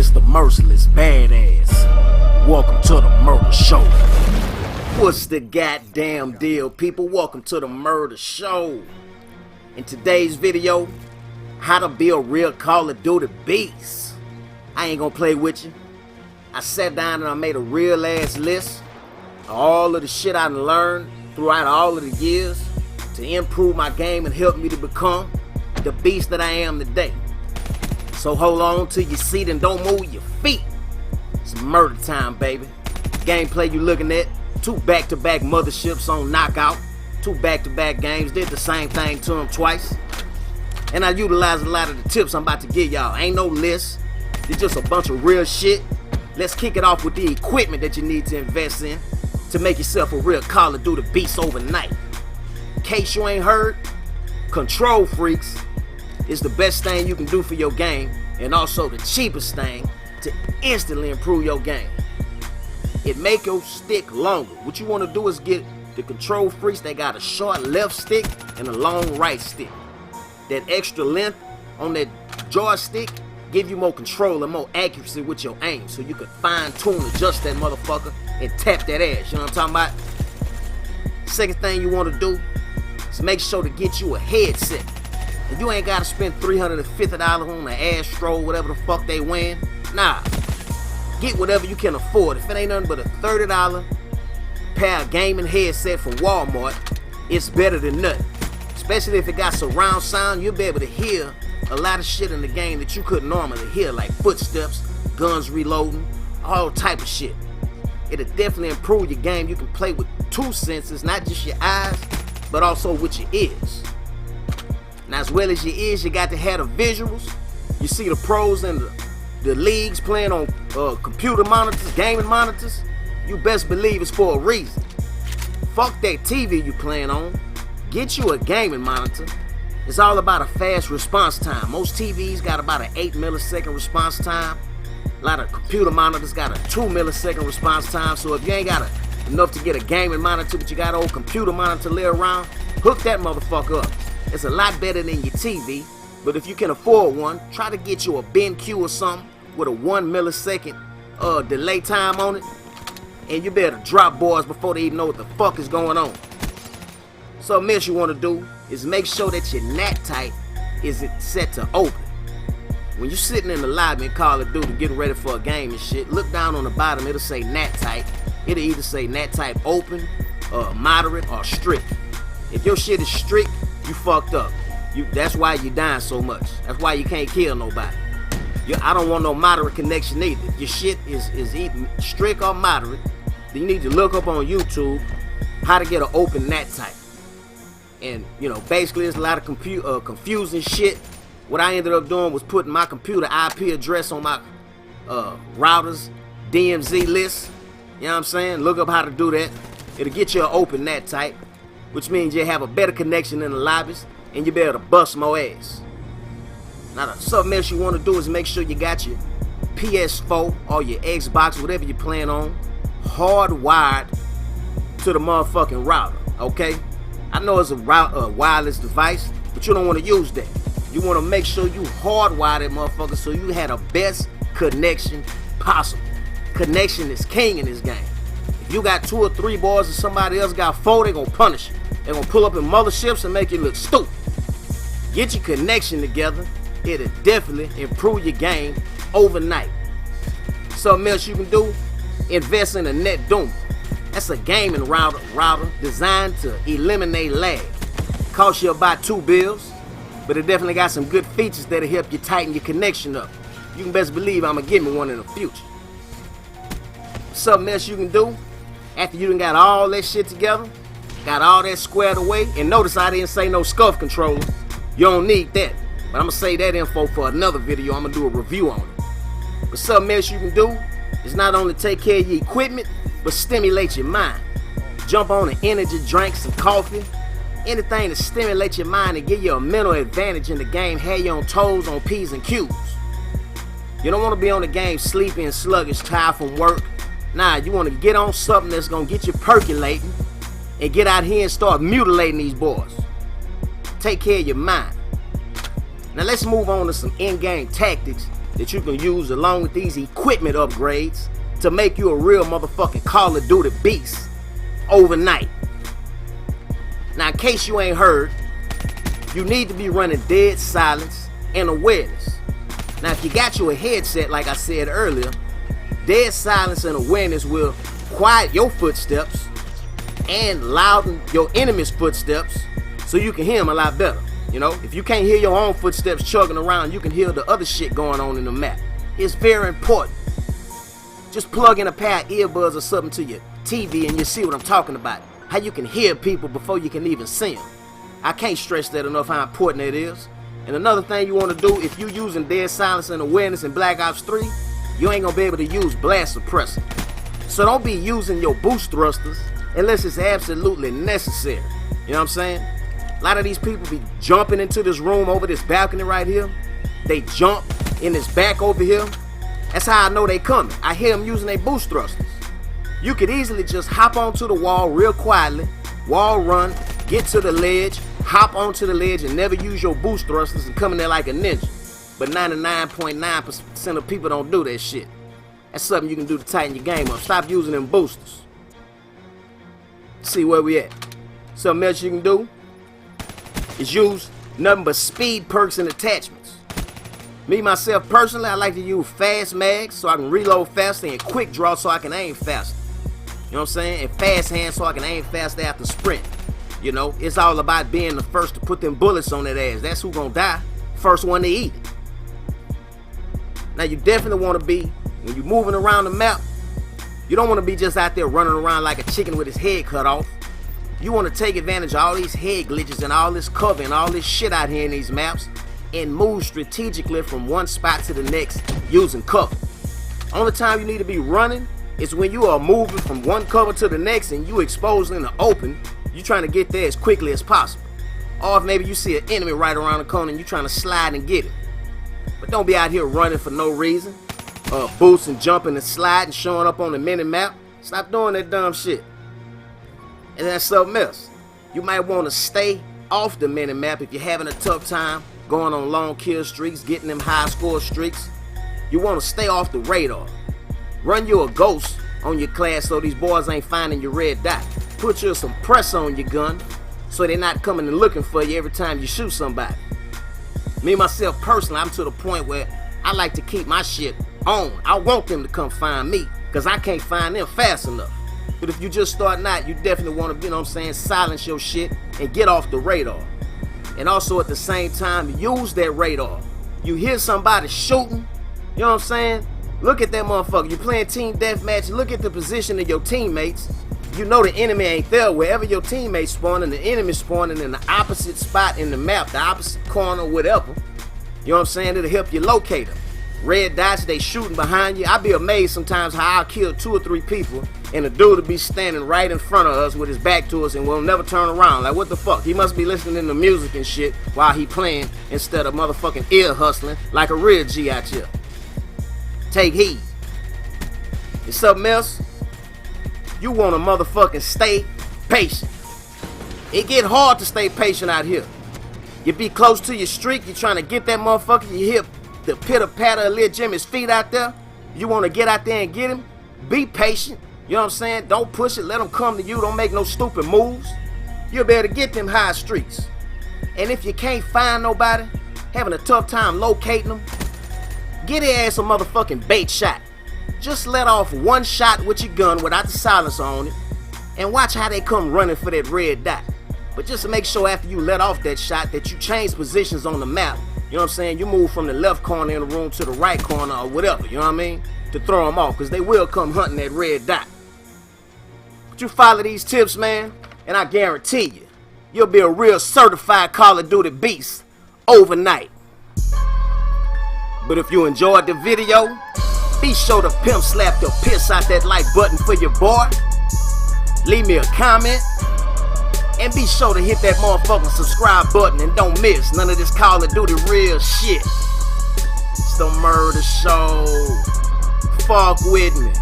Mr. Merciless Badass. Welcome to the Murder Show. What's the goddamn deal, people? Welcome to the Murder Show. In today's video, how to be a real Call of Duty beast. I ain't gonna play with you. I sat down and I made a real ass list of all of the shit I learned throughout all of the years to improve my game and help me to become the beast that I am today. So hold on to your seat and don't move your feet. It's murder time, baby. Gameplay you looking at, 2 back-to-back motherships on knockout. 2 back-to-back games, did the same thing to them twice. And I utilized a lot of the tips I'm about to give y'all. Ain't no list, it's just a bunch of real shit. Let's kick it off with the equipment that you need to invest in to make yourself a real Call of Duty beast overnight. In case you ain't heard, Control Freaks is the best thing you can do for your game, and also the cheapest thing to instantly improve your game. It make your stick longer. What you want to do is get the Control Freaks that got a short left stick and a long right stick. That extra length on that joystick give you more control and more accuracy with your aim, so you can fine tune, adjust that motherfucker and tap that ass. You know what I'm talking about? Second thing you want to do is make sure to get you a headset. And you ain't gotta spend $350 on an Astro, whatever the fuck they win. Nah, get whatever you can afford. If it ain't nothing but a $30 pair of gaming headset from Walmart, it's better than nothing. Especially if it got surround sound, you'll be able to hear a lot of shit in the game that you couldn't normally hear, like footsteps, guns reloading, all type of shit. It'll definitely improve your game. You can play with 2 senses, not just your eyes, but also with your ears. Now, as well as your ears, you got to have the visuals. You see the pros and the leagues playing on computer monitors, gaming monitors. You best believe it's for a reason. Fuck that TV you playing on. Get you a gaming monitor. It's all about a fast response time. Most TVs got about an 8 millisecond response time. A lot of computer monitors got a 2 millisecond response time. So if you ain't got enough to get a gaming monitor, but you got an old computer monitor lay around, hook that motherfucker up. It's a lot better than your TV, but if you can afford one, try to get you a BenQ or something with a 1 millisecond delay time on it, and you better drop boys before they even know what the fuck is going on. Something else you want to do is make sure that your NAT type is set to open. When you're sitting in the lobby in Call of Duty getting ready for a game and shit, look down on the bottom, it'll say NAT type. It'll either say NAT type open, moderate, or strict. If your shit is strict, you fucked up. That's why you dying so much. That's why you can't kill nobody. I don't want no moderate connection either. If your shit is either strict or moderate, then you need to look up on YouTube how to get an open NAT type. And basically it's a lot of confusing shit. What I ended up doing was putting my computer IP address on my router's DMZ list. You know what I'm saying? Look up how to do that. It'll get you an open NAT type, which means you have a better connection in the lobbies and you be able to bust more ass. Now, something else you want to do is make sure you got your PS4 or your Xbox, whatever you're playing on, hardwired to the motherfucking router, okay? I know it's a wireless device, but you don't want to use that. You want to make sure you hardwire that motherfucker so you have the best connection possible. Connection is king in this game. If you got 2 or 3 boys and somebody else got 4, they gonna punish you. They gonna pull up in motherships and make you look stupid. Get your connection together. It'll definitely improve your game overnight. Something else you can do, invest in a NetDoom. That's a gaming router designed to eliminate lag. Costs you about $2 bills, but it definitely got some good features that'll help you tighten your connection up. You can best believe I'm gonna give me one in the future. Something else you can do, after you done got all that shit together, got all that squared away, and notice I didn't say no scuff controller. You don't need that. But I'm going to save that info for another video. I'm going to do a review on it. But something else you can do is not only take care of your equipment, but stimulate your mind. Jump on an energy drink, some coffee, anything to stimulate your mind and give you a mental advantage in the game. Have you on toes, on P's and Q's. You don't want to be on the game sleepy and sluggish, tired from work. Nah, you want to get on something that's going to get you percolating and get out here and start mutilating these boys. Take care of your mind. Now let's move on to some in-game tactics that you can use along with these equipment upgrades to make you a real motherfucking Call of Duty beast overnight. Now, in case you ain't heard, you need to be running dead silence and awareness. Now, if you got you a headset, like I said earlier, dead silence and awareness will quiet your footsteps and louden your enemy's footsteps so you can hear them a lot better. You know, if you can't hear your own footsteps chugging around, you can hear the other shit going on in the map. It's very important. Just plug in a pair of earbuds or something to your TV and you see what I'm talking about. How you can hear people before you can even see them. I can't stress that enough how important that is. And another thing you want to do, if you're using dead silence and awareness in Black Ops 3, you ain't going to be able to use blast suppressor. So don't be using your boost thrusters unless it's absolutely necessary. You know what I'm saying? A lot of these people be jumping into this room over this balcony right here. They jump in this back over here. That's how I know they coming. I hear them using their boost thrusters. You could easily just hop onto the wall real quietly, wall run, get to the ledge, hop onto the ledge and never use your boost thrusters and come in there like a ninja. But 99.9% of people don't do that shit. That's something you can do to tighten your game up. Stop using them boosters. See where we at. Something else you can do is use nothing but speed perks and attachments. Me, myself, personally, I like to use fast mags so I can reload faster and quick draw so I can aim faster. You know what I'm saying? And fast hands so I can aim faster after sprint. You know, it's all about being the first to put them bullets on that ass. That's who gonna die. First one to eat it. Now, you definitely want to be, when you're moving around the map, you don't want to be just out there running around like a chicken with his head cut off. You want to take advantage of all these head glitches and all this cover and all this shit out here in these maps and move strategically from one spot to the next using cover. Only time you need to be running is when you are moving from one cover to the next and you exposed in the open. You're trying to get there as quickly as possible. Or if maybe you see an enemy right around the corner and you're trying to slide and get it. But don't be out here running for no reason. Boosting, jumping, and sliding, showing up on the mini map. Stop doing that dumb shit. And that's something else. You might want to stay off the mini map if you're having a tough time going on long kill streaks, getting them high score streaks. You want to stay off the radar. Run you a ghost on your class so these boys ain't finding your red dot. Put you some press on your gun so they're not coming and looking for you every time you shoot somebody. Me, myself, personally, I'm to the point where I like to keep my shit on. I want them to come find me because I can't find them fast enough. But if you just starting out, you definitely want to, you know what I'm saying, silence your shit and get off the radar. And also at the same time, use that radar. You hear somebody shooting, you know what I'm saying? Look at that motherfucker. You're playing team deathmatch. Look at the position of your teammates. You know the enemy ain't there. Wherever your teammates spawning, the enemy spawning in the opposite spot in the map, the opposite corner, whatever. You know what I'm saying? It'll help you locate them. Red dots, they shooting behind you. I'd be amazed sometimes how I'll kill 2 or 3 people and the dude will be standing right in front of us with his back to us and will never turn around. Like, what the fuck? He must be listening to music and shit while he playing instead of motherfucking ear hustling like a real G out here. Take heed. And something else, you want to motherfucking stay patient. It get hard to stay patient out here. You be close to your streak, you trying to get that motherfucker, you hear the pitter-patter of Lil Jimmy's feet out there, you want to get out there and get him, be patient, you know what I'm saying? Don't push it, let him come to you, don't make no stupid moves. You'll be able to get them high streaks. And if you can't find nobody, having a tough time locating them, get their ass a motherfucking bait shot. Just let off one shot with your gun without the silencer on it, and watch how they come running for that red dot. But just to make sure after you let off that shot that you change positions on the map. You know what I'm saying? You move from the left corner in the room to the right corner or whatever, you know what I mean? To throw them off, because they will come hunting that red dot. But you follow these tips, man, and I guarantee you, you'll be a real certified Call of Duty beast overnight. But if you enjoyed the video, be sure to pimp slap the piss out that like button for your boy. Leave me a comment. And be sure to hit that motherfucking subscribe button and don't miss none of this Call of Duty real shit. It's the Murder Show. Fuck with me.